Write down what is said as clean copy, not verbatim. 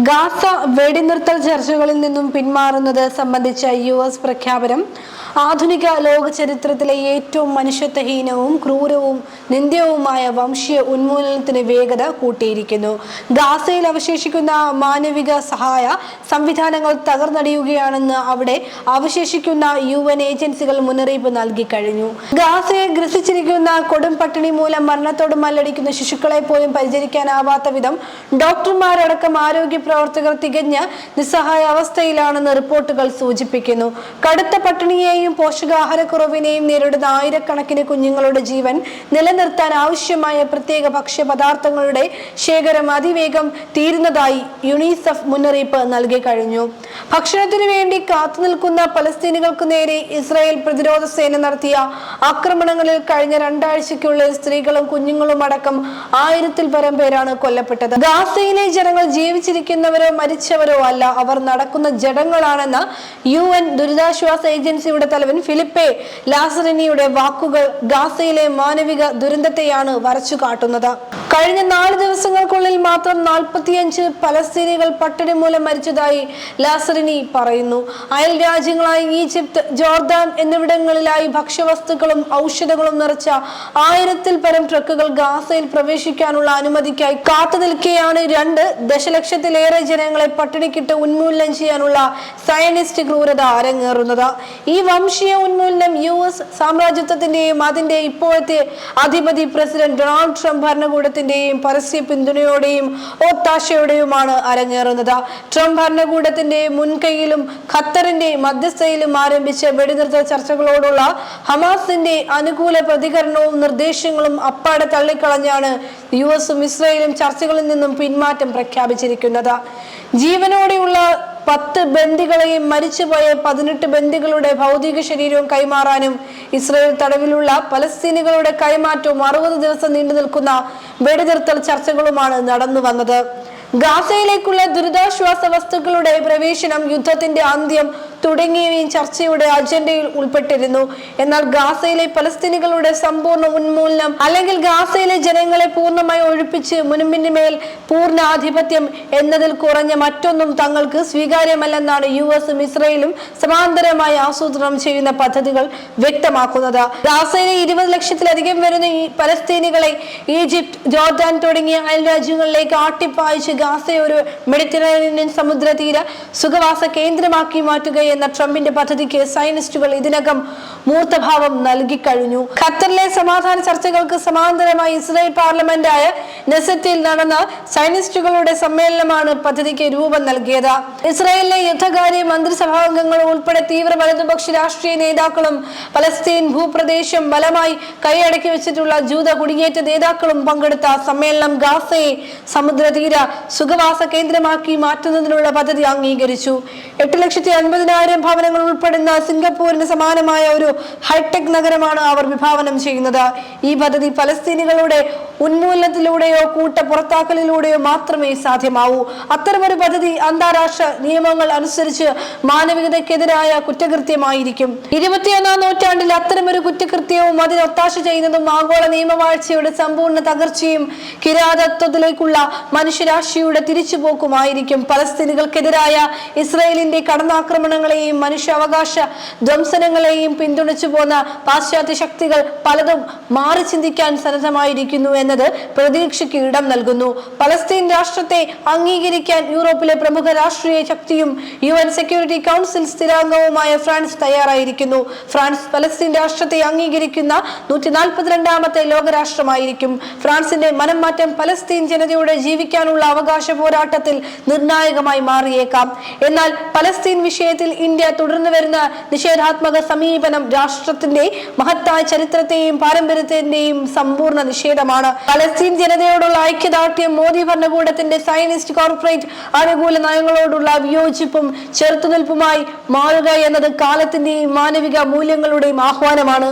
Gaza വെടിനിർത്തൽ ചർച്ചകളിൽ നിന്നും പിന്മാറുന്നത് സംബന്ധിച്ച US പ്രഖ്യാപനം ആധുനിക ലോക ചരിത്രത്തിലെ ഏറ്റവും മനുഷ്യത്വഹീനവും ക്രൂരവും നിന്ദ്യവുമായ വംശീയ ഉന്മൂലനത്തിന് വേഗത കൂട്ടിയിരിക്കുന്നു. ഗാസയിൽ അവശേഷിക്കുന്ന മാനവിക സഹായ സംവിധാനങ്ങൾ തകർന്നടിയുകയാണെന്ന് അവിടെ അവശേഷിക്കുന്ന UN ഏജൻസികൾ മുന്നറിയിപ്പ് നൽകി കഴിഞ്ഞു. ഗാസയെ ഗ്രസിച്ചിരിക്കുന്ന കൊടും പട്ടിണി മൂലം മരണത്തോട് മല്ലടിക്കുന്ന ശിശുക്കളെ പോലും പരിചരിക്കാനാവാത്ത വിധം ഡോക്ടർമാരടക്കം ആരോഗ്യ പ്രവർത്തകർ തികഞ്ഞ നിസ്സഹായ അവസ്ഥയിലാണെന്ന് റിപ്പോർട്ടുകൾ സൂചിപ്പിക്കുന്നു. കടുത്ത പട്ടിണിയെയും പോഷകാഹാരക്കുറവിനെയും നേരിടുന്ന ആയിരക്കണക്കിന് കുഞ്ഞുങ്ങളുടെ ജീവൻ നിലനിർത്താൻ ആവശ്യമായ പ്രത്യേക ഭക്ഷ്യപദാർത്ഥങ്ങളുടെ ശേഖരം അതിവേഗം തീരുന്നതായി യുണിസെഫ് മുന്നറിയിപ്പ് നൽകി കഴിഞ്ഞു. ഭക്ഷണത്തിനു വേണ്ടി കാത്തുനിൽക്കുന്ന പലസ്തീനികൾക്ക് നേരെ ഇസ്രായേൽ പ്രതിരോധ സേന നടത്തിയ ആക്രമണങ്ങളിൽ കഴിഞ്ഞ 2 ആഴ്ചയ്ക്കുള്ളിൽ സ്ത്രീകളും കുഞ്ഞുങ്ങളും അടക്കം 1000-ൽ പരം പേരാണ് കൊല്ലപ്പെട്ടത്. ഗാസയിലെ ജനങ്ങൾ ജീവിച്ചിരിക്കുന്നവരോ മരിച്ചവരോ അല്ല, അവർ നടക്കുന്ന ജഡങ്ങളാണെന്ന UN ദുരിതാശ്വാസ ഏജൻസിയുടെ തലവൻ ഫിലിപ്പെ ലാസറിനിയുടെ വാക്കുകൾ ഗാസയിലെ മാനവിക ദുരന്തത്തെയാണ് വരച്ചു കാട്ടുന്നത്. കഴിഞ്ഞ 4 ദിവസങ്ങൾക്കുള്ളിൽ മാത്രം 45 പലസ്തീനികൾ പട്ടിണി മൂലം മരിച്ചതായി ലാസറിനി പറയുന്നു. അയൽ രാജ്യങ്ങളായ ഈജിപ്ത്, ജോർദാൻ എന്നിവിടങ്ങളിലായി ഭക്ഷ്യവസ്തുക്കളും ഔഷധങ്ങളും നിറച്ച 1000-ൽ പരം ട്രക്കുകൾ ഗാസയിൽ പ്രവേശിക്കാനുള്ള അനുമതിക്കായി കാത്തു നിൽക്കെയാണ് 2 ദശലക്ഷത്തിലേറെ ജനങ്ങളെ പട്ടിണിക്കിട്ട് ഉന്മൂലനം ചെയ്യാനുള്ള സയനിസ്റ്റ് ക്രൂരത അരങ്ങേറുന്നത്. ഈ വംശീയ ഉന്മൂലനം US സാമ്രാജ്യത്വത്തിന്റെയും അതിന്റെ ഇപ്പോഴത്തെ അധിപതി പ്രസിഡന്റ് ഡൊണാൾഡ് ട്രംപ് ഭരണകൂടത്തിന്റെയും പരസ്യ പിന്തുണയോടെയും ഒത്താശയോടെയുമാണ് അരങ്ങേറുന്നത്. ട്രംപ് ഭരണകൂടത്തിന്റെ മുൻകൈയിലും ഖത്തറിന്റെ മധ്യസ്ഥയിലും ആരംഭിച്ച വെടിനിർത്തൽ ചർച്ചകളോടുള്ള ഹമാസിന്റെ അനുകൂല പ്രതികരണവും നിർദ്ദേശങ്ങളും അപ്പാടെ തള്ളിക്കളഞ്ഞാണ് US-ഉം ഇസ്രായേലും ചർച്ചകളിൽ നിന്നും പിന്മാറ്റം പ്രഖ്യാപിച്ചിരിക്കുന്നത്. ജീവനോടെയുള്ള 10 ബന്ദികളെയും മരിച്ചുപോയ 18 ബന്ദികളുടെ ഭൗതിക ശരീരവും കൈമാറാനും ഇസ്രായേൽ തടവിലുള്ള പലസ്തീനികളുടെ കൈമാറ്റവും 60 ദിവസം നീണ്ടു നിൽക്കുന്ന വെടിനിർത്തൽ ചർച്ചകളുമാണ് നടന്നു വന്നത്. ഗാസയിലേക്കുള്ള ദുരിതാശ്വാസ വസ്തുക്കളുടെ പ്രവേശനം, യുദ്ധത്തിന്റെ അന്ത്യം തുടങ്ങിയവയും ചർച്ചയുടെ അജണ്ടയിൽ ഉൾപ്പെട്ടിരുന്നു. എന്നാൽ ഗാസയിലെ പലസ്തീനികളുടെ സമ്പൂർണ്ണ ഉന്മൂലനം അല്ലെങ്കിൽ ഗാസയിലെ ജനങ്ങളെ പൂർണ്ണമായി ഒഴിപ്പിച്ച് മുൻപിന് മേൽ പൂർണ്ണ ആധിപത്യം എന്നതിൽ കുറഞ്ഞ മറ്റൊന്നും തങ്ങൾക്ക് സ്വീകാര്യമല്ലെന്നാണ് US-ഉം ഇസ്രായേലും സമാന്തരമായി ആസൂത്രണം ചെയ്യുന്ന പദ്ധതികൾ വ്യക്തമാക്കുന്നത്. ഗാസയിലെ 20 ലക്ഷത്തിലധികം വരുന്ന ഈ പലസ്തീനികളെ ഈജിപ്ത്, ജോർദാൻ തുടങ്ങിയ അയൽ രാജ്യങ്ങളിലേക്ക് ആട്ടിപ്പായിച്ച് ഗാസയെ ഒരു മെഡിറ്ററേനിയൻ സമുദ്രതീര സുഖവാസ കേന്ദ്രമാക്കി മാറ്റുക എന്ന ട്രംപിന്റെ പദ്ധതിക്ക് സയനിസ്റ്റുകൾ ഇതിനകം മൂർത്തഭാവം നൽകിക്കഴിഞ്ഞു. ഖത്തറിലെ സമാധാന ചർച്ചകൾക്ക് സമാന്തരമായി ഇസ്രായേൽ പാർലമെന്റായ നെസറ്റിൽ നടന്ന സയനിസ്റ്റുകളുടെ സമ്മേളനമാണ് പദ്ധതിക്ക് രൂപം നൽകിയത്. ഇസ്രായേലിലെ യുദ്ധകാര്യ മന്ത്രിസഭാംഗങ്ങളും ഉൾപ്പെടെ തീവ്ര വലതുപക്ഷ രാഷ്ട്രീയ നേതാക്കളും പലസ്തീൻ ഭൂപ്രദേശം ബലമായി കൈയടക്കി വെച്ചിട്ടുള്ള ജൂത കുടിയേറ്റ നേതാക്കളും പങ്കെടുത്ത സമ്മേളനം ഗാസയെ സമുദ്രതീര സുഖവാസ കേന്ദ്രമാക്കി മാറ്റുന്നതിനുള്ള പദ്ധതി അംഗീകരിച്ചു. 8,50,000 ഭവനങ്ങൾ ഉൾപ്പെടുന്ന സിംഗപ്പൂരിന് സമാനമായ ഒരു ഹൈടെക് നഗരമാണ് അവർ വിഭാവനം ചെയ്യുന്നത്. ഈ പദ്ധതി പലസ്തീനികളുടെ ഉന്മൂലനത്തിലൂടെയോ കൂട്ട പുറത്താക്കലിലൂടെയോ മാത്രമേ സാധ്യമാവൂ. അത്തരമൊരു പദ്ധതി അന്താരാഷ്ട്ര നിയമങ്ങൾ അനുസരിച്ച് മാനവികതയ്ക്കെതിരായ കുറ്റകൃത്യമായിരിക്കും. 21-ാം നൂറ്റാണ്ടിൽ അത്തരമൊരു കുറ്റകൃത്യവും അതിനൊത്താശ ചെയ്യുന്നതും ആഗോള നിയമവാഴ്ചയുടെ സമ്പൂർണ്ണ തകർച്ചയും കിരാതത്വത്തിലേക്കുള്ള മനുഷ്യരാശിയുടെ തിരിച്ചുപോക്കുമായിരിക്കും. പലസ്തീനികൾക്കെതിരായ ഇസ്രായേലിന്റെ കടന്നാക്രമണങ്ങളെയും മനുഷ്യാവകാശ ധ്വംസനങ്ങളെയും പിന്തുണച്ചു പോന്ന പാശ്ചാത്യ ശക്തികൾ പലതും മാറി ചിന്തിക്കാൻ സന്നദ്ധമായിരിക്കുന്നു എന്നത് പ്രതീക്ഷയ്ക്ക് ഇടം നൽകുന്നു. പലസ്തീൻ രാഷ്ട്രത്തെ അംഗീകരിക്കാൻ യൂറോപ്പിലെ പ്രമുഖ രാഷ്ട്രീയ ശക്തിയും UN സെക്യൂരിറ്റി കൗൺസിൽ സ്ഥിരാംഗവുമായ ഫ്രാൻസ് തയ്യാറായിരിക്കുന്നു. ഫ്രാൻസ് പലസ്തീൻ രാഷ്ട്രത്തെ അംഗീകരിക്കുന്ന 142ാമത്തെ ലോകരാഷ്ട്രമായിരിക്കും. ഫ്രാൻസിന്റെ മനം മാറ്റം പലസ്തീൻ ജനതയുടെ ജീവിക്കാനുള്ള അവകാശ പോരാട്ടത്തിൽ നിർണായകമായി മാറിയേക്കാം. എന്നാൽ പലസ്തീൻ വിഷയത്തിൽ ഇന്ത്യ തുടർന്നു വരുന്ന നിഷേധാത്മക സമീപനം രാഷ്ട്രത്തിന്റെ മഹത്തായ ചരിത്രത്തെയും പാരമ്പര്യത്തിന്റെയും സമ്പൂർണ്ണ നിഷേധമാണ്. പലസ്തീൻ ജനതയോടുള്ള ഐക്യദാർഢ്യം മോദി ഭരണകൂടത്തിന്റെ സയനിസ്റ്റ് കോർപ്പറേറ്റ് അനുകൂല നയങ്ങളോടുള്ള വിയോജിപ്പും ചെറുത്തുനിൽപ്പുമായി മാറുക എന്നത് കാലത്തിന്റെയും മാനവിക മൂല്യങ്ങളുടെയും ആഹ്വാനമാണ്.